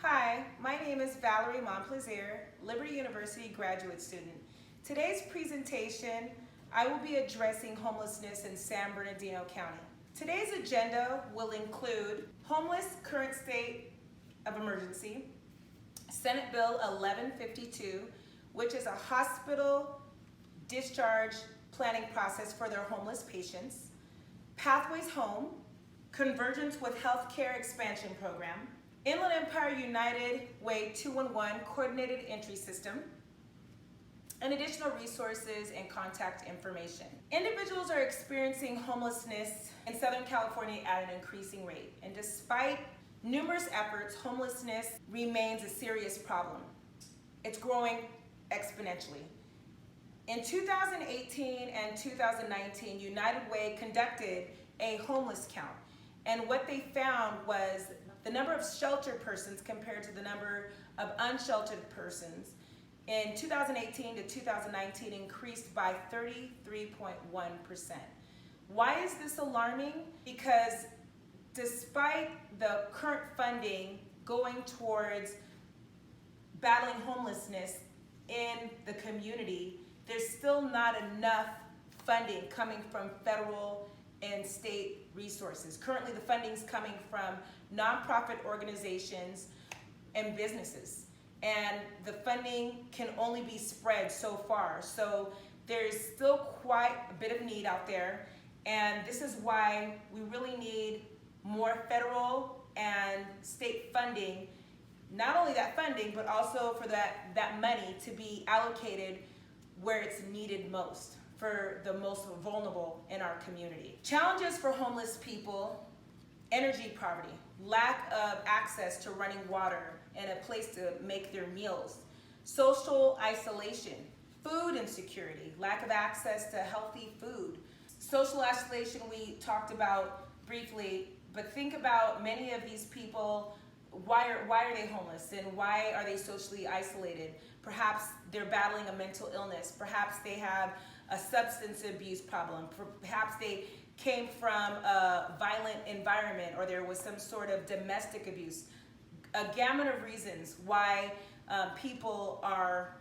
Hi, my name is Valerie Liberty University graduate student. Today's presentation, I will be addressing homelessness in San Bernardino County. Today's agenda will include homeless current state of emergency, Senate Bill 1152, which is a hospital discharge planning process for their homeless patients, Pathways Home, Convergence with Healthcare Expansion Program, Inland Empire United Way 211 Coordinated Entry System, and additional resources and contact information. Individuals are experiencing homelessness in Southern California at an increasing rate, and despite numerous efforts, homelessness remains a serious problem. It's growing exponentially. In 2018 and 2019, United Way conducted a homeless count, and what they found was the number of sheltered persons compared to the number of unsheltered persons in 2018 to 2019 increased by 33.1%. Why is this alarming? Because despite the current funding going towards battling homelessness in the community, there's still not enough funding coming from federal and state resources. Currently, the funding's coming from nonprofit organizations and businesses, and the funding can only be spread so far. So there's still quite a bit of need out there, and this is why we really need more federal and state funding. Not only that funding, but also for that money to be allocated where it's needed most, for the most vulnerable in our community. Challenges for homeless people: energy poverty, lack of access to running water and a place to make their meals, social isolation, food insecurity, lack of access to healthy food. Social isolation we talked about briefly, but think about many of these people. Why are they homeless, and why are they socially isolated? Perhaps they're battling a mental illness. Perhaps they have a substance abuse problem. Perhaps they came from a violent environment, or there was some sort of domestic abuse. A gamut of reasons why people are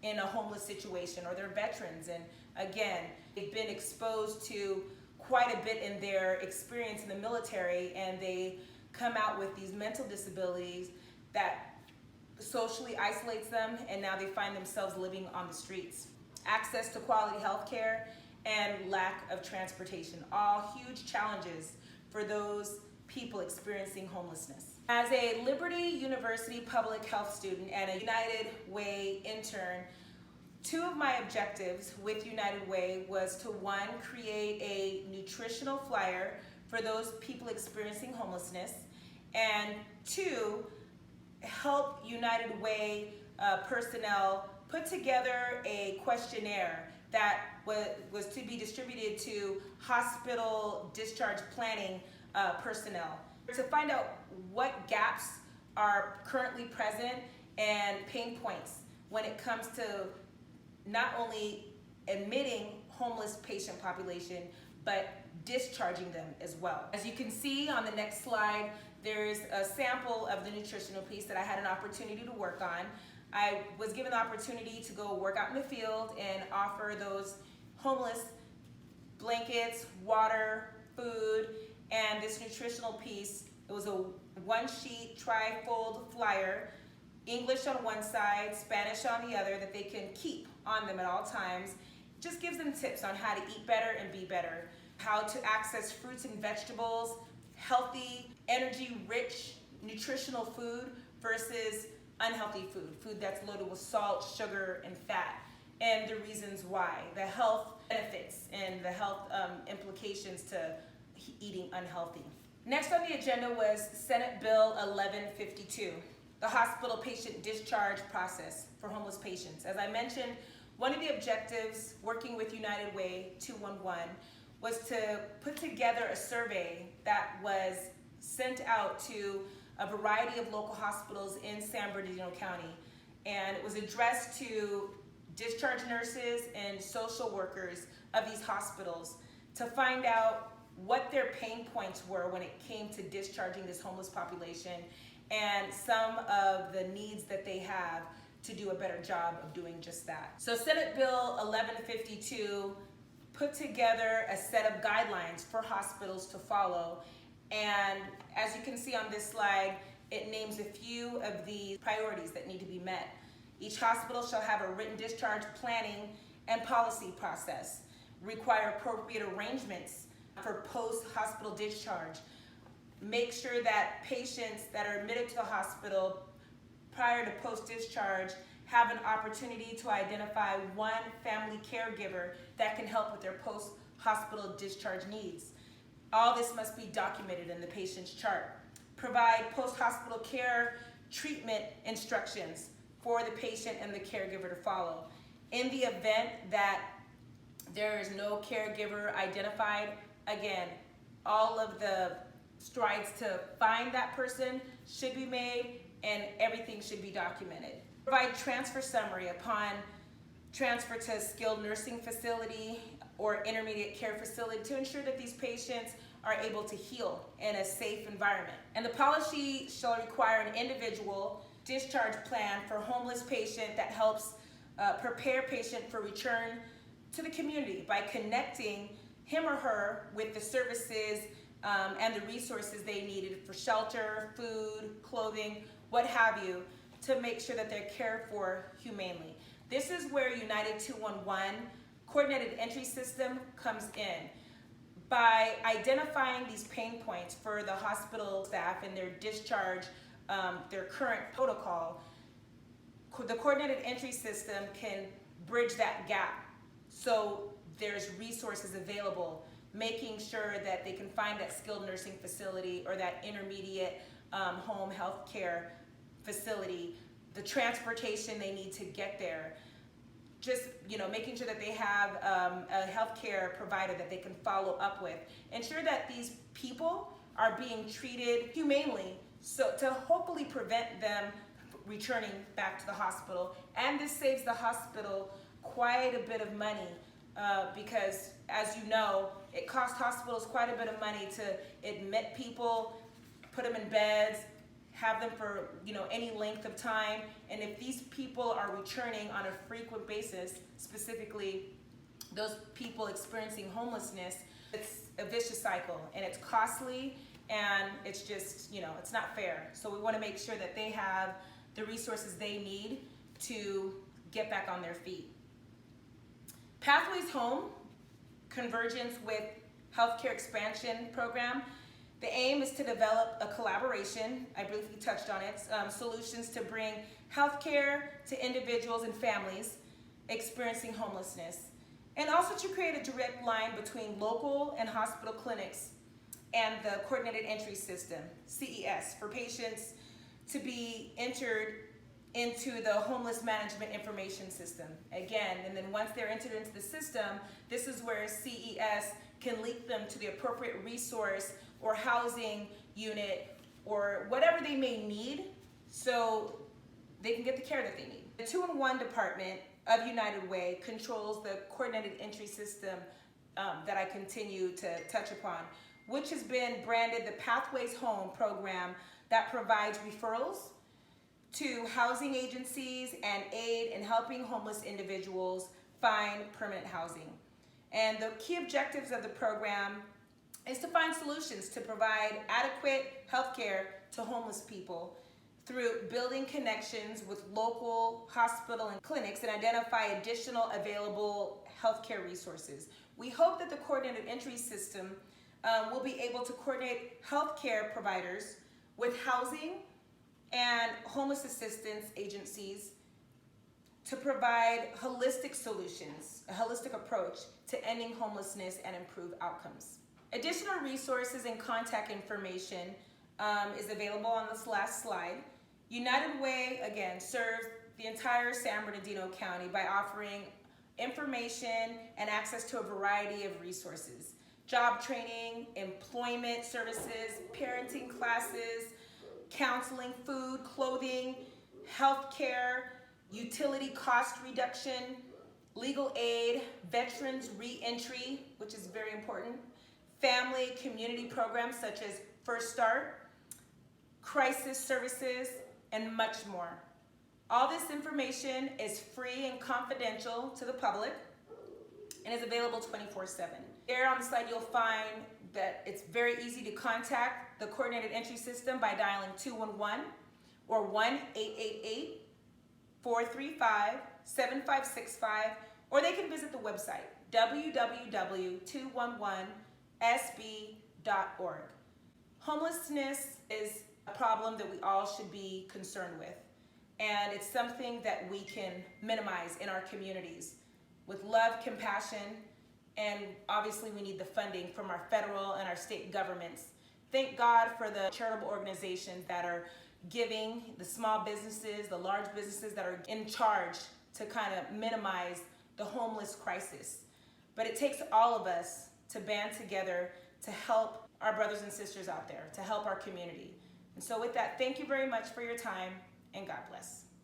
in a homeless situation, or they're veterans, and again, they've been exposed to quite a bit in their experience in the military, and they come out with these mental disabilities that socially isolates them, and now they find themselves living on the streets. Access to quality health care and lack of transportation, all huge challenges for those people experiencing homelessness. As a Liberty University public health student and a United Way intern, two of my objectives with United Way was to, one, create a nutritional flyer for those people experiencing homelessness, and two, help United Way personnel put together a questionnaire that was to be distributed to hospital discharge planning personnel to find out what gaps are currently present and pain points when it comes to not only admitting homeless patient population, but discharging them as well. As you can see on the next slide, there's a sample of the nutritional piece that I had an opportunity to work on. I was given the opportunity to go work out in the field and offer those homeless blankets, water, food, and this nutritional piece. It was a one-sheet tri-fold flyer, English on one side, Spanish on the other, that they can keep on them at all times. Just gives them tips on how to eat better and be better, how to access fruits and vegetables, healthy, energy-rich, nutritional food versus unhealthy food, food that's loaded with salt, sugar, and fat, and the reasons why, the health benefits and the health implications to eating unhealthy. Next on the agenda was Senate Bill 1152, the hospital patient discharge process for homeless patients. As I mentioned, one of the objectives working with United Way 211 was to put together a survey that was sent out to a variety of local hospitals in San Bernardino County, and it was addressed to discharge nurses and social workers of these hospitals to find out what their pain points were when it came to discharging this homeless population and some of the needs that they have to do a better job of doing just that. So Senate Bill 1152 put together a set of guidelines for hospitals to follow. And as you can see on this slide, it names a few of the priorities that need to be met. Each hospital shall have a written discharge planning and policy process, require appropriate arrangements for post-hospital discharge, make sure that patients that are admitted to the hospital prior to post-discharge have an opportunity to identify one family caregiver that can help with their post-hospital discharge needs. All this must be documented in the patient's chart. Provide post-hospital care treatment instructions for the patient and the caregiver to follow. In the event that there is no caregiver identified, again, all of the strides to find that person should be made and everything should be documented. Provide transfer summary upon transfer to a skilled nursing facility or intermediate care facility to ensure that these patients are able to heal in a safe environment. And the policy shall require an individual discharge plan for homeless patient that helps prepare patient for return to the community by connecting him or her with the services and the resources they needed for shelter, food, clothing, what have you, to make sure that they're cared for humanely. This is where United 211 coordinated entry system comes in. By identifying these pain points for the hospital staff and their discharge, their current protocol, the coordinated entry system can bridge that gap so there's resources available, making sure that they can find that skilled nursing facility or that intermediate home health care facility, the transportation they need to get there, just making sure that they have a healthcare provider that they can follow up with. Ensure that these people are being treated humanely, so to hopefully prevent them returning back to the hospital. And this saves the hospital quite a bit of money because, as you know, it costs hospitals quite a bit of money to admit people, put them in beds, have them for any length of time. And if these people are returning on a frequent basis, specifically those people experiencing homelessness, it's a vicious cycle and it's costly and it's just, it's not fair. So we want to make sure that they have the resources they need to get back on their feet. Pathways Home, Convergence with Healthcare Expansion Program. The aim is to develop a collaboration, I briefly touched on it, solutions to bring healthcare to individuals and families experiencing homelessness, and also to create a direct line between local and hospital clinics and the coordinated entry system, CES, for patients to be entered into the homeless management information system. Again, and then once they're entered into the system, this is where CES can link them to the appropriate resource or housing unit or whatever they may need so they can get the care that they need. The 211 department of United Way controls the coordinated entry system that I continue to touch upon, which has been branded the Pathways Home program that provides referrals to housing agencies and aid in helping homeless individuals find permanent housing. And the key objectives of the program is to find solutions to provide adequate health care to homeless people through building connections with local hospital and clinics and identify additional available healthcare resources. We hope that the coordinated entry system will be able to coordinate healthcare providers with housing and homeless assistance agencies to provide holistic solutions, a holistic approach to ending homelessness and improve outcomes. Additional resources and contact information is available on this last slide. United Way, again, serves the entire San Bernardino County by offering information and access to a variety of resources. Job training, employment services, parenting classes, counseling, food, clothing, health care, utility cost reduction, legal aid, veterans re-entry, which is very important, family community programs such as First Start, crisis services, and much more. All this information is free and confidential to the public and is available 24/7. There on the site you'll find that it's very easy to contact the coordinated entry system by dialing 211 or 1-888-435-7565, or they can visit the website www.211sb.org. Homelessness is a problem that we all should be concerned with, and it's something that we can minimize in our communities with love, compassion, and obviously we need the funding from our federal and our state governments. Thank God for the charitable organizations that are giving, the small businesses, the large businesses that are in charge to kind of minimize the homeless crisis. But it takes all of us to band together to help our brothers and sisters out there, to help our community. And so with that, thank you very much for your time, and God bless.